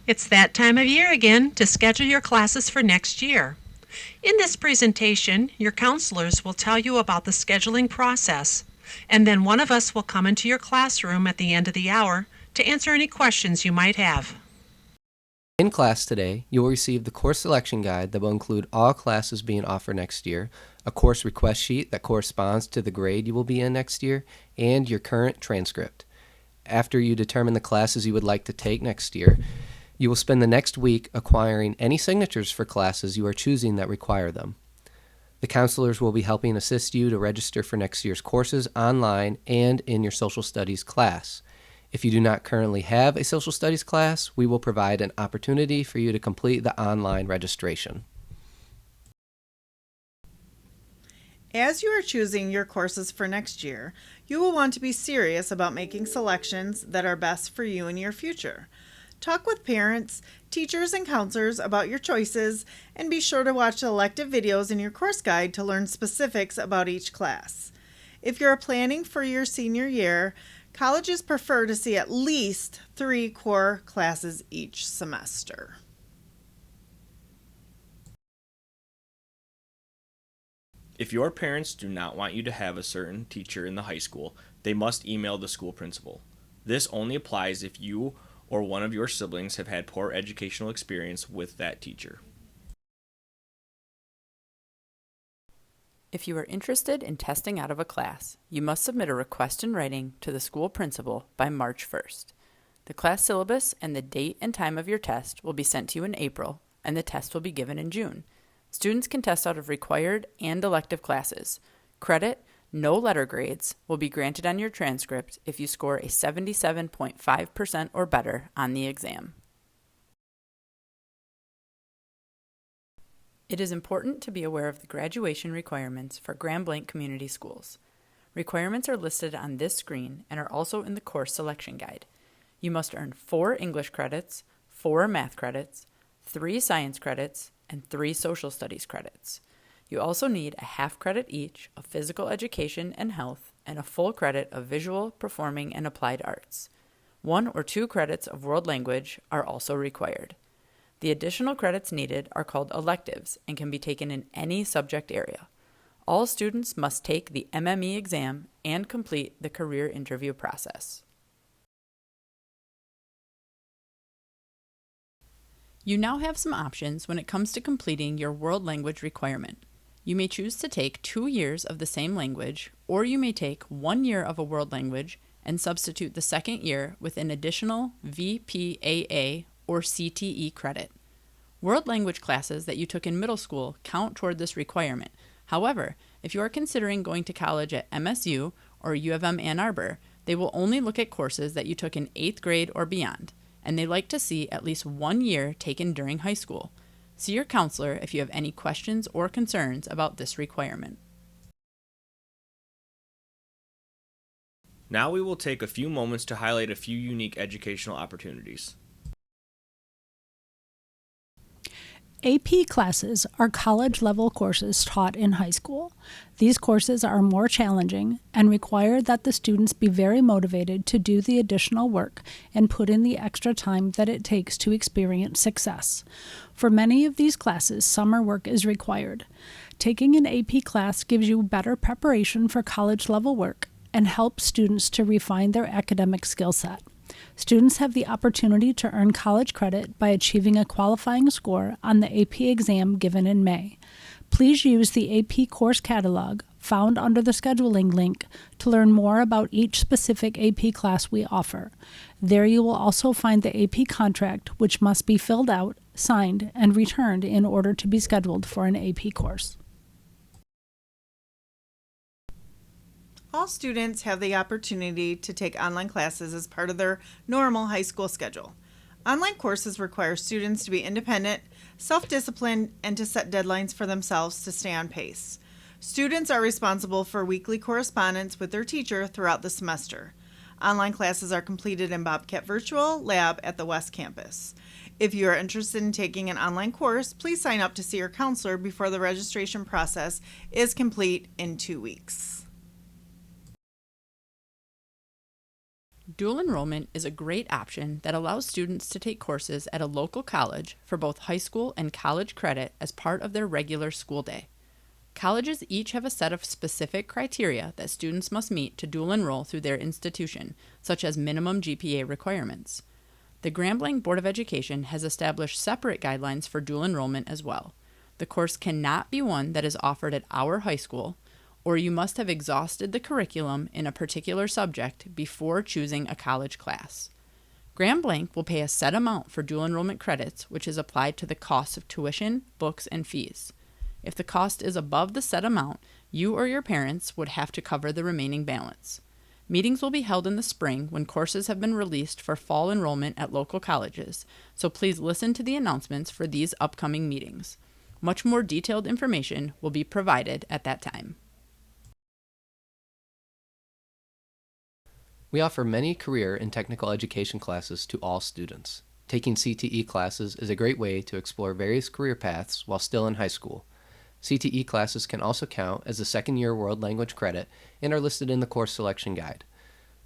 It's that time of year again to schedule your classes for next year. In this presentation, your counselors will tell you about the scheduling process, and then one of us will come into your classroom at the end of the hour to answer any questions you might have. In class today, you will receive the course selection guide that will include all classes being offered next year, a course request sheet that corresponds to the grade you will be in next year, and your current transcript. After you determine the classes you would like to take next year, you will spend the next week acquiring any signatures for classes you are choosing that require them. The counselors will be helping assist you to register for next year's courses online and in your social studies class. If you do not currently have a social studies class, we will provide an opportunity for you to complete the online registration. As you are choosing your courses for next year, you will want to be serious about making selections that are best for you and your future. Talk with parents, teachers, and counselors about your choices, and be sure to watch elective videos in your course guide to learn specifics about each class. If you're planning for your senior year, colleges prefer to see at least 3 core classes each semester. If your parents do not want you to have a certain teacher in the high school, they must email the school principal. This only applies if you or one of your siblings have had poor educational experience with that teacher. If you are interested in testing out of a class, you must submit a request in writing to the school principal by March 1st. The class syllabus and the date and time of your test will be sent to you in April, and the test will be given in June. Students can test out of required and elective classes. Credit, no letter grades, will be granted on your transcript if you score a 77.5% or better on the exam. It is important to be aware of the graduation requirements for Grand Blanc Community Schools. Requirements are listed on this screen and are also in the course selection guide. You must earn 4 English credits, 4 math credits, 3 science credits, and 3 social studies credits. You also need a half credit each of physical education and health and a full credit of visual, performing, and applied arts. 1 or 2 credits of world language are also required. The additional credits needed are called electives and can be taken in any subject area. All students must take the MME exam and complete the career interview process. You now have some options when it comes to completing your world language requirement. You may choose to take 2 years of the same language, or you may take 1 year of a world language and substitute the second year with an additional VPAA or CTE credit. World language classes that you took in middle school count toward this requirement. However, if you are considering going to college at MSU or U of M Ann Arbor, they will only look at courses that you took in 8th grade or beyond, and they like to see at least 1 year taken during high school. See your counselor if you have any questions or concerns about this requirement. Now we will take a few moments to highlight a few unique educational opportunities. AP classes are college-level courses taught in high school. These courses are more challenging and require that the students be very motivated to do the additional work and put in the extra time that it takes to experience success. For many of these classes, summer work is required. Taking an AP class gives you better preparation for college-level work and helps students to refine their academic skill set. Students have the opportunity to earn college credit by achieving a qualifying score on the AP exam given in May. Please use the AP course catalog found under the scheduling link to learn more about each specific AP class we offer. There you will also find the AP contract, which must be filled out, signed, and returned in order to be scheduled for an AP course. All students have the opportunity to take online classes as part of their normal high school schedule. Online courses require students to be independent, self-disciplined, and to set deadlines for themselves to stay on pace. Students are responsible for weekly correspondence with their teacher throughout the semester. Online classes are completed in Bobcat Virtual Lab at the West Campus. If you are interested in taking an online course, please sign up to see your counselor before the registration process is complete in 2 weeks. Dual enrollment is a great option that allows students to take courses at a local college for both high school and college credit as part of their regular school day. Colleges each have a set of specific criteria that students must meet to dual enroll through their institution, such as minimum GPA requirements. The Grand Blanc Board of Education has established separate guidelines for dual enrollment as well. The course cannot be one that is offered at our high school, or you must have exhausted the curriculum in a particular subject before choosing a college class. Grand Blanc will pay a set amount for dual enrollment credits, which is applied to the cost of tuition, books, and fees. If the cost is above the set amount, you or your parents would have to cover the remaining balance. Meetings will be held in the spring when courses have been released for fall enrollment at local colleges, so please listen to the announcements for these upcoming meetings. Much more detailed information will be provided at that time. We offer many career and technical education classes to all students. Taking CTE classes is a great way to explore various career paths while still in high school. CTE classes can also count as a second-year world language credit and are listed in the course selection guide.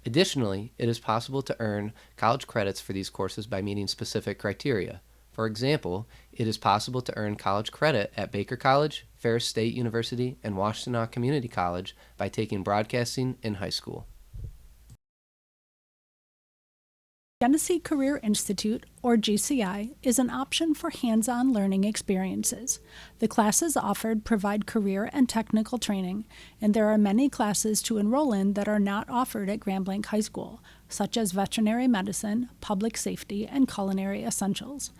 Additionally, it is possible to earn college credits for these courses by meeting specific criteria. For example, it is possible to earn college credit at Baker College, Ferris State University, and Washtenaw Community College by taking broadcasting in high school. Genesee Career Institute, or GCI, is an option for hands-on learning experiences. The classes offered provide career and technical training, and there are many classes to enroll in that are not offered at Grand Blanc High School, such as veterinary medicine, public safety, and culinary essentials.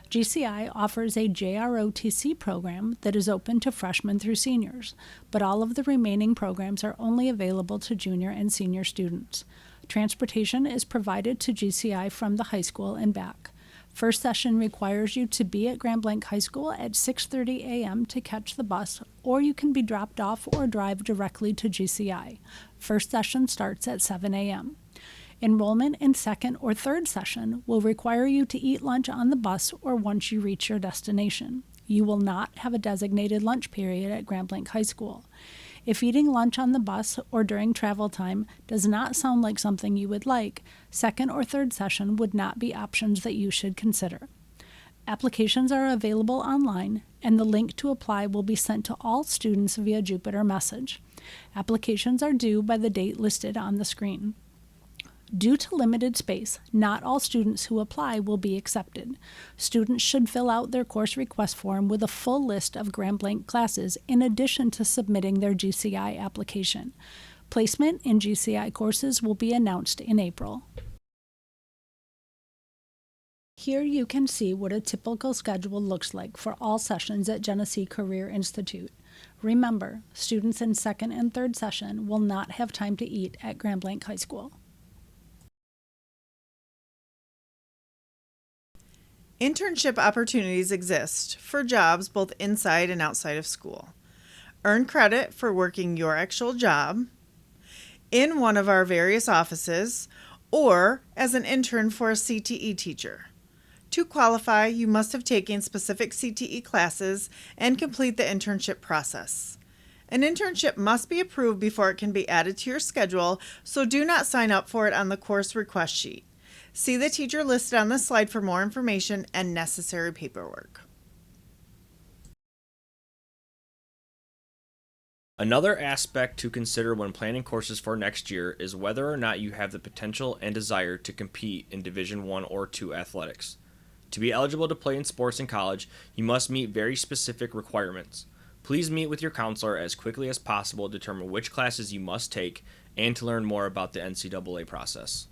GCI offers a JROTC program that is open to freshmen through seniors, but all of the remaining programs are only available to junior and senior students. Transportation is provided to GCI from the high school and back. First session requires you to be at Grand Blanc High School at 6:30 a.m. to catch the bus, or you can be dropped off or drive directly to GCI. First session starts at 7 a.m. Enrollment in second or third session will require you to eat lunch on the bus or once you reach your destination. You will not have a designated lunch period at Grand Blanc High School. If eating lunch on the bus or during travel time does not sound like something you would like, second or third session would not be options that you should consider. Applications are available online, and the link to apply will be sent to all students via Jupiter Message. Applications are due by the date listed on the screen. Due to limited space, not all students who apply will be accepted. Students should fill out their course request form with a full list of Grand Blanc classes in addition to submitting their GCI application. Placement in GCI courses will be announced in April. Here you can see what a typical schedule looks like for all sessions at Genesee Career Institute. Remember, students in second and third session will not have time to eat at Grand Blanc High School. Internship opportunities exist for jobs both inside and outside of school. Earn credit for working your actual job in one of our various offices or as an intern for a CTE teacher. To qualify, you must have taken specific CTE classes and complete the internship process. An internship must be approved before it can be added to your schedule, so do not sign up for it on the course request sheet. See the teacher listed on the slide for more information and necessary paperwork. Another aspect to consider when planning courses for next year is whether or not you have the potential and desire to compete in Division I or II athletics. To be eligible to play in sports in college, you must meet very specific requirements. Please meet with your counselor as quickly as possible to determine which classes you must take and to learn more about the NCAA process.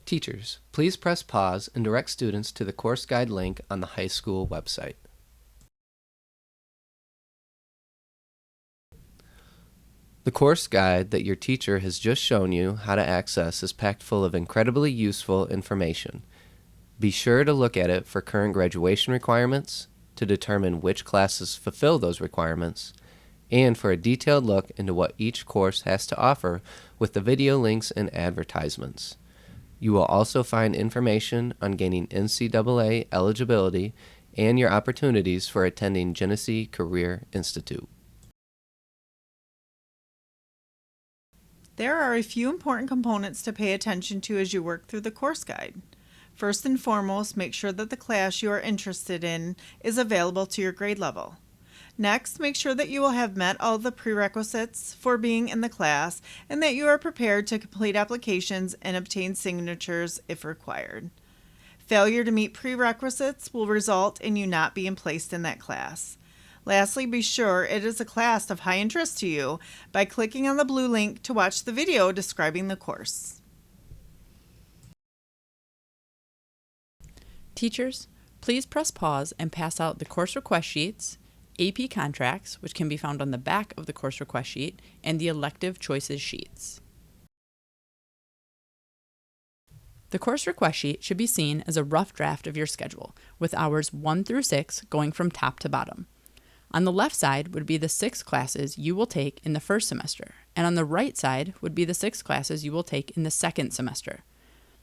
Teachers, please press pause and direct students to the course guide link on the high school website. The course guide that your teacher has just shown you how to access is packed full of incredibly useful information. Be sure to look at it for current graduation requirements, to determine which classes fulfill those requirements, and for a detailed look into what each course has to offer with the video links and advertisements. You will also find information on gaining NCAA eligibility and your opportunities for attending Genesee Career Institute. There are a few important components to pay attention to as you work through the course guide. First and foremost, make sure that the class you are interested in is available to your grade level. Next, make sure that you will have met all the prerequisites for being in the class and that you are prepared to complete applications and obtain signatures if required. Failure to meet prerequisites will result in you not being placed in that class. Lastly, be sure it is a class of high interest to you by clicking on the blue link to watch the video describing the course. Teachers, please press pause and pass out the course request sheets, AP contracts, which can be found on the back of the course request sheet, and the elective choices sheets. The course request sheet should be seen as a rough draft of your schedule, with hours 1 through 6 going from top to bottom. On the left side would be the 6 classes you will take in the first semester, and on the right side would be the 6 classes you will take in the second semester.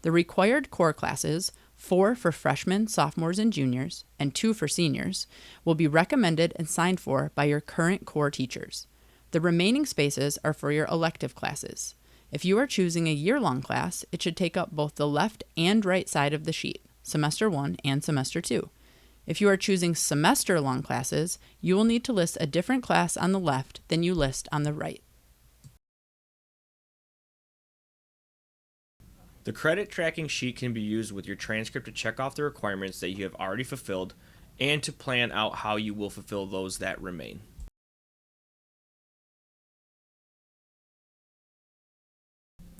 The required core classes, 4 for freshmen, sophomores, and juniors, and 2 for seniors, will be recommended and signed for by your current core teachers. The remaining spaces are for your elective classes. If you are choosing a year-long class, it should take up both the left and right side of the sheet, semester 1 and semester 2. If you are choosing semester-long classes, you will need to list a different class on the left than you list on the right. The credit tracking sheet can be used with your transcript to check off the requirements that you have already fulfilled and to plan out how you will fulfill those that remain.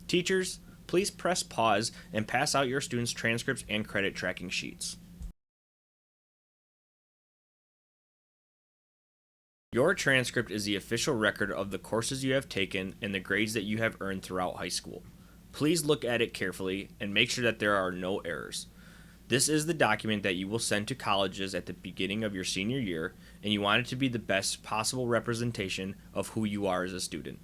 Teachers, please press pause and pass out your students' transcripts and credit tracking sheets. Your transcript is the official record of the courses you have taken and the grades that you have earned throughout high school. Please look at it carefully and make sure that there are no errors. This is the document that you will send to colleges at the beginning of your senior year, and you want it to be the best possible representation of who you are as a student.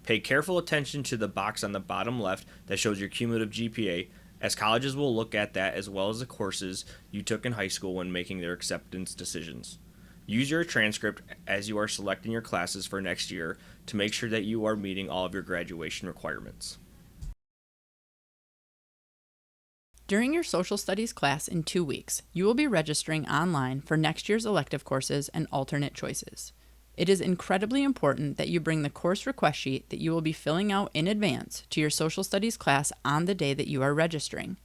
Pay careful attention to the box on the bottom left that shows your cumulative GPA, as colleges will look at that as well as the courses you took in high school when making their acceptance decisions. Use your transcript as you are selecting your classes for next year to make sure that you are meeting all of your graduation requirements. During your social studies class in 2 weeks, you will be registering online for next year's elective courses and alternate choices. It is incredibly important that you bring the course request sheet that you will be filling out in advance to your social studies class on the day that you are registering.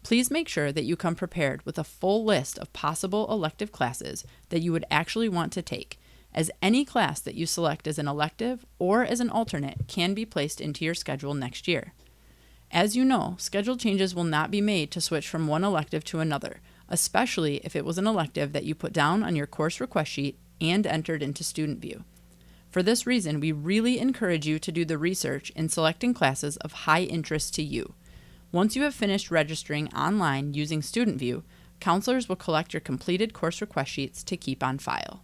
Please make sure that you come prepared with a full list of possible elective classes that you would actually want to take, as any class that you select as an elective or as an alternate can be placed into your schedule next year. As you know, schedule changes will not be made to switch from one elective to another, especially if it was an elective that you put down on your course request sheet and entered into Student View. For this reason, we really encourage you to do the research in selecting classes of high interest to you. Once you have finished registering online using Student View, counselors will collect your completed course request sheets to keep on file.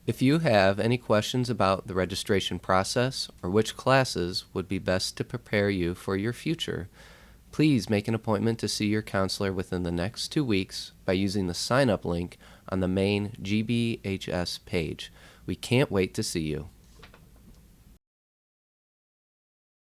If you have any questions about the registration process or which classes would be best to prepare you for your future, please make an appointment to see your counselor within the next 2 weeks by using the sign-up link on the main GBHS page. We can't wait to see you.